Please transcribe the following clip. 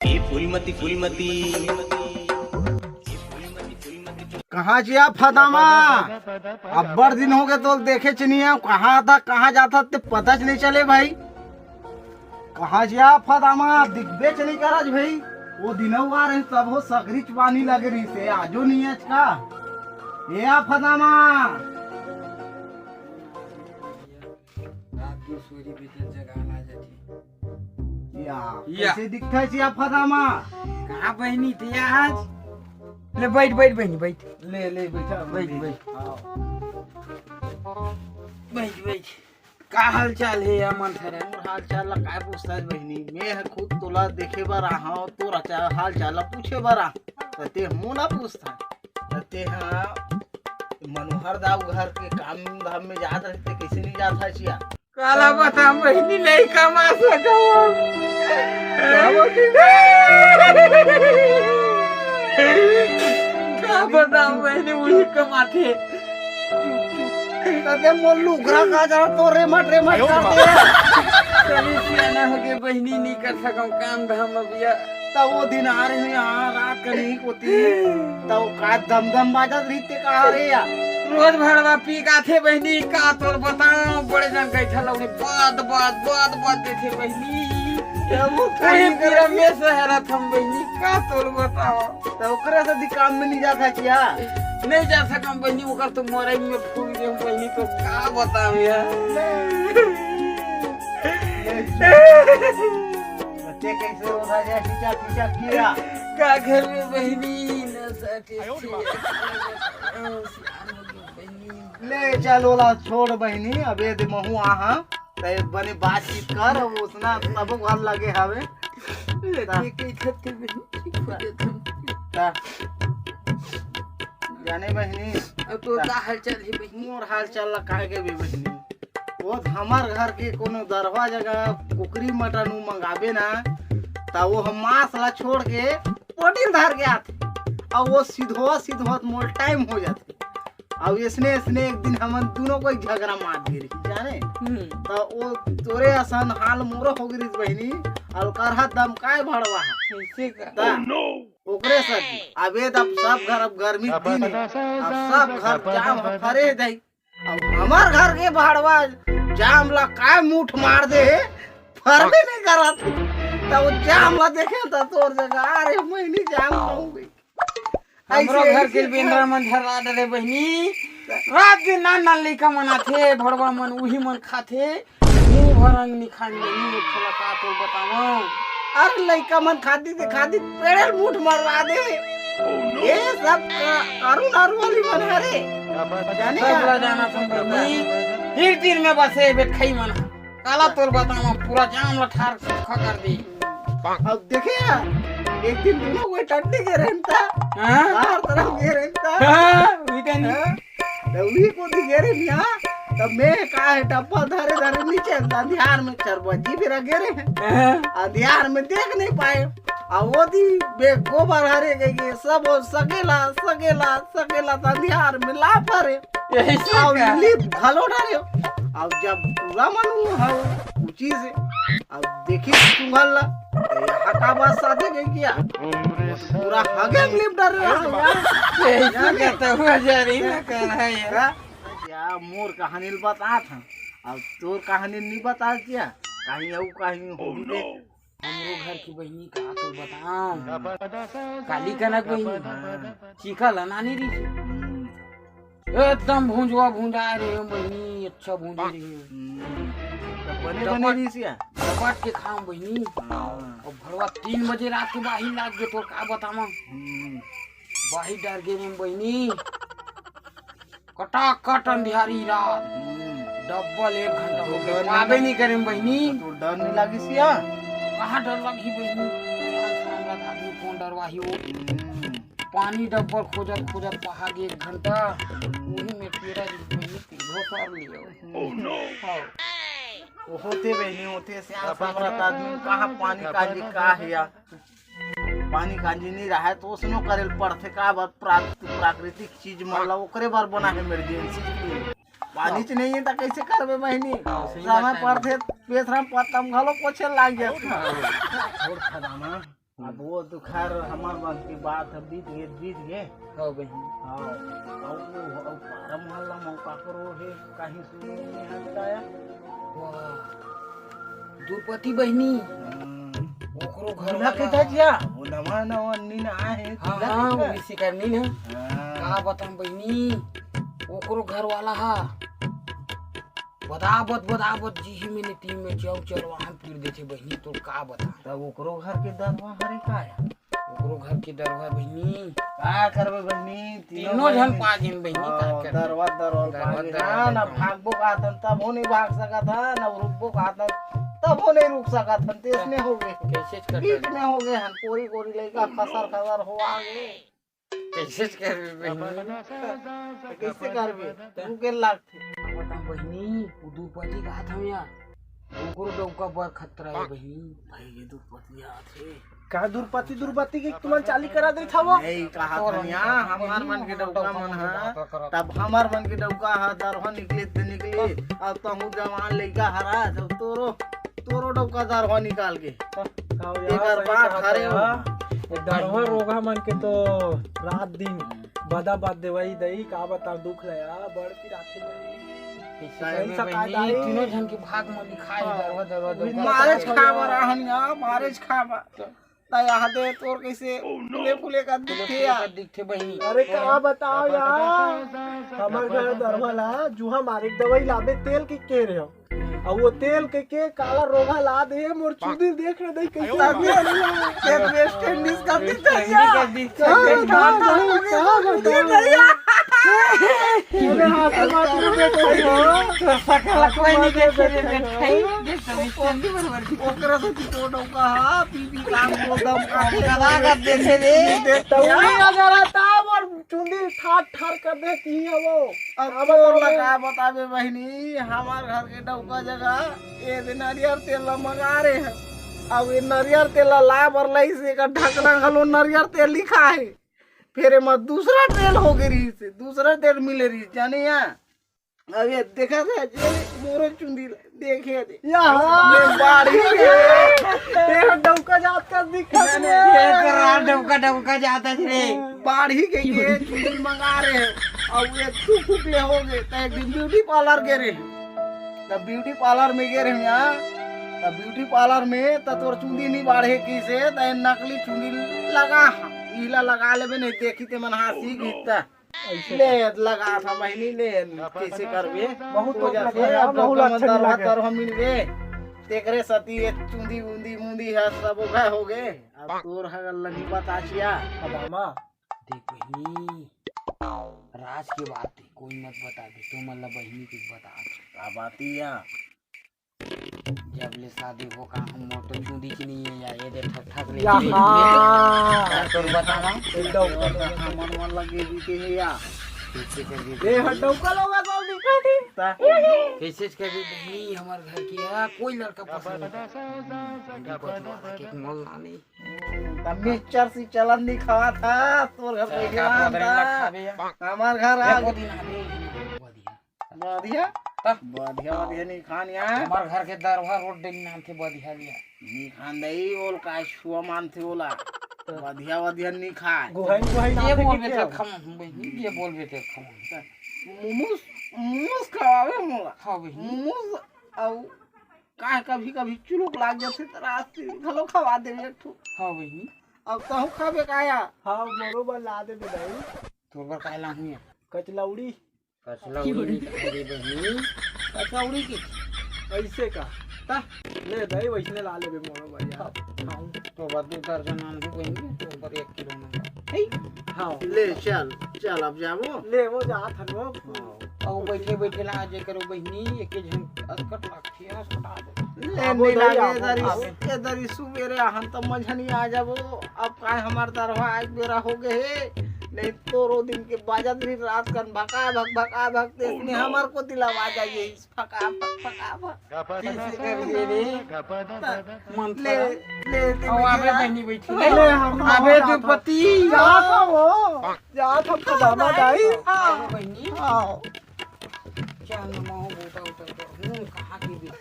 ए फूलमती फूलमती कहाँ जिया फदामा? अब्बर दिन हो गए तो देखे चनिया कहाँ था कहाँ जाता ते पता नहीं चले भाई। कहाँ जिया फदामा? दिखबे चली कराज भाई। वो दिन आ रहे तब हो सकरी चबानी लग रही से आजो नहीं है का ये आ फदामा। कैसे दिखता है जिया फदामा? कहाँ बहनी थी आज? ले बैठ बैठ बहनी बैठ। ले ले बैठा बैठ बैठ आओ। बैठ बैठ। का हाल चाल है या मन थरे? मोर हाल चाल ला काय पूछता है बहनी? मैं है खुद तोला देखे बर आहा तो हाल चाल ला पूछे बर आ ते मोला पूछता ते हाँ मनोहर दाऊ घर के काम धाम में जात रहते कैसे नहीं जाता छिया? काला बता बहनी नहीं कमा सका क्या बताऊं बहनी वही कमाते तते मोर लुघरा का जरा तो रे मट करते कभी सियाना हो के बहनी नहीं कर सकूं काम धाम अबिया। तब वो दिन आ रहे यहाँ रात का नहीं होती तब का दम दम बाजत रहते कहा रे या रोज भरवा पी का थे बहनी का तो बताओ बड़े जन गई था लोग बात देते बहनी वो कहीं पूरा में सहरा थम बहनी का तो बताओ तो ओकरे से काम में नहीं जाता क्या? नहीं जा सकम बहनी ओकर तो मोरई में फूल दे बहनी तो का बताऊं यार। बच्चे कैसे हो रहा है खींचा किया का घर में बहनी न सके ले चलो ला छोड़ बहनी अबे दे महू आहा ते बने बातचीत कर उसना तब घर लगे हवे लगे के खते बहनी ता जाने बहनी अब तो का हाल चाल है बहनी? मोर हाल चाल ला काहे के भी बहनी वो हमार घर के कोनो दरवा जगह कुकरी मटन मंगाबे ना ता वो हम मांस ला छोड़ के पोटिल धर के आते और वो सीधो मोर टाइम हो जाते अब इसने एक दिन हम दोनों को झगड़ा मार दी रही जाने तो वो तोरे आसान हाल मोरो हो गई बहनी और करहा दम काय भड़वा ऐसे का ओकरे सर अबे तब सब घर अब गर्मी दिन है अब सब घर जाम फरे दई अब हमार घर के भाड़वा जाम ला काय मुठ मार दे फरबे नहीं करत तब वो जाम ला देखे तो तोर जगह अरे महीनी जाम होगी हमरो घर के बिंद्रा मन धरा दे बहनी रात दिन नान लइका मन आथे भड़वा मन उही मन खाथे मुंह भरंग निखान नहीं थोड़ा का तो बताओ। अरे लइका मन खादी पेड़े मुठ मरवा दे ये सब करुण वाली मन हरे जाने सब जाना बहनी फिर दिन में बसे बैठई मन काला तोर बताओ पूरा जाम ला ठार खा कर दी। अब देखे एक दिन दोनों को टट्टी के रहता हां बाहर तरफ गे रहता हां वीकेंड दौड़ी को दी गे रे मिया तब मैं का है टप्पा धरे नीचे अंधियार में चरबजी भी रगे रे अंधियार में देख नहीं पाए और वो दी बे गोबर हरे गई सब सकेला अंधियार में ला परे और लिप घलो डाले अब जब पूरा मन है ऊंची से अब देखी तुम्हारा ला हटा बात साथे गई किया पूरा हगे लिप डर ऐसा कहता हुआ जा रही ना कर है यार क्या मोर कहानी बता था अब तोर कहानी नहीं बता क्या कहीं औ कहीं हो दे हमरो घर की बहनी का तो बताओ काली कनक बहनी चीखा लनानी रही एकदम भूंजा रे बहनी अच्छा भूंजी रही बने रही सिया काट के खाऊं बहनी और भरवा 3 बजे रात के बाही लाग गए तो का बतावा बाही डर गए में बहनी कटाकट अंधियारी रात डबल 1 घंटा हो गया पाबे नहीं करे बहनी तो डर नहीं लगी सिया कहाँ डर लगी बहनी आदमी कौन डरवाही हो पानी डब्बल खोजत पहा गए 1 घंटा वही में पेड़ा बहनी पीढ़ो कर लियो होते बहनी होते श्याम समरत आदमी कहाँ पानी कांजी का है या पानी कांजी नहीं रहा है तो उसनो करेल पड़थे का बात प्राकृतिक चीज मतलब ओकरे बार बना है इमरजेंसी के लिए पानी च नहीं है तो कैसे करबे बहनी समय पड़थे पेथरा पतम घलो पोछे लाग जात और खदामा अब वो तो खैर हमार बस की बात है, बीत गए। हाँ बहनी। हाँ और पारा मोहल्ला मौका करो है कहीं सुने नहीं है बताया। वाह द्रौपदी बहनी ओकरो घर दूल्हा के वाला तजिया वो नवा नवा नीना है। हाँ हाँ वो इसी करनी ना कहा बताऊं बहनी ओकरो घर वाला हा बदाबत जी ही मैंने टीम में चल वहां पीड़ देते बहनी तो का बता। तब ओकरो घर के दरवा हरे का है ओकरो घर के दरवा बहनी का करबे बहनी तीनों जन पाँच जन बहनी का कर दरवा दरवा ना भागबो का तन तब हो नहीं भाग सका था ना रुकबो का तन तब हो नहीं रुक सका था तेसने हो गए कैसे कर बीच में हो गए हम कोरी कोरी लइका खसर हो आगे कैसे कर बहनी कैसे करबे तू के लागथे बता बहनी वो द्रौपदी का हाथ में यार ओकरो डौका बर खतरा है बहनी भाई ये तो पतिया थे का दुर्पति के तुमन चाली करा दे था वो नहीं कहा था यहाँ हमार मन के डौका मन है तब हमार मन के डौका है दरवा निकली अब तो हूँ जवान लइका हरा जब तोरो डौका दरवा निकाल के एकर बात हरे हो दरवा रोगा मन के तो रात दिन बदा बात देवई दई का बता दुख लया बड़ की राखी तीनों जन के भाग में लिखा है दरवा मारेज खावा रहनिया मारेज खावा तया दे तोर कैसे फुले का दिखते बहनी। अरे का बताओ यार हमार घर दरवा ला जुहा मारे दवाई लाबे तेल के रहे हो और वो तेल के काला रोगा ला दे मोर चुदी देख रहे दई कैसे वेस्ट इंडीज का ओकरा से तो डौका हा पीपी काम को दम काटे लगा कर देखे रे तो अगर आता और चुंदी ठाट ठार कर दे की है वो अब और लगा बताबे बहनी हमार घर के डौका जगह ये नारियल तेल मंगा रहे हैं अब ये नारियल तेल ला बर लाई से का ढकना घलो नारियल तेल लिखा है फिर मत दूसरा तेल हो गई से दूसरा तेल मिले रही जाने यहाँ अब ये देखा था मोरे चुंदी देखे थे यहाँ बाड़ी तेरा डौका जात का दिखत ने डौका जाता रे बाड़ी के ये चुंदी मंगा रहे हैं अब ये टूक ले हो गए तो एक दिन ब्यूटी पार्लर गए रहे तब ब्यूटी पार्लर में गए रहे यहाँ तब ब्यूटी पार्लर में तो तोर चुंदी नहीं बाढ़े की से तो नकली चुंदी लगा इला लगा लेबे नहीं देखी ते मन हासी गीता ले लगा था महीनी ले कैसे करबे बहुत हो जाते अब बहुत अच्छा लगा हम मिल गए तेकरे सती ये चुंदी उंदी मुंदी है सब उगा हो गए अब तोर है लगी बता छिया मामा देख बहनी राज की बात है कोई मत बता दे तो मतलब बहनी की बता का बातिया जब ले शादी हो का हम मोटो चुंदी की नहीं है यार ये देख ठक ठक ले तो बतावा मन मन लगे भी के या कैसे कर दी ए डौका लोगा तो दिखती कैसे कर दी बहनी हमार घर की है कोई लड़का पसंद नहीं के मोल ना नहीं तब मिक्सचर सी चलन नहीं खावा था तोर घर पे गया हमार घर आ बढ़िया बढ़िया नहीं खान यहाँ हमार घर के दरबार रोड डेंग नाम थे बढ़िया लिया नहीं खान दई ओल का छुआ मान थे ओला बढ़िया नहीं खाए गुहाई ये बोलबे ते खम बहनी ये बोलबे ते खम मोमोस खावे मोला हां बहनी मोमोस औ का कभी कभी चुलुक लाग जाते त रास्ते घलो खवा दे एक ठो हां बहनी अब तो खाबे काया हां बरोबर ला दे दई तोर कायला हुई कचलौड़ी कसलौड़ी रे बहनी कचौड़ी की ऐसे का ता ले दई वैसने ला लेबे मोरो भैया खाऊं तो बदू दर्जन नाम से बहनी तो पर 1 किलो ना हे हां ले चल अब जाबो ले वो जा थनो औ बैठे ला जे करो बहनी एक जन असकट लाठी असकटा दे ले नहीं लागे इधर सुबेरे हम तो मझनी आ जाबो अब का हमार दरवा आज बेरा हो गए नहीं तो रो दिन के बाजत रही रात कर भका भक देखने हमार को दिलावा जाइए फका भक कैसे कर दे रे मन ले ले औ आबे बहनी बैठी ले हम आबे द्रौपदी जा था वो जा था खदामा दाई बहनी आओ क्या नमो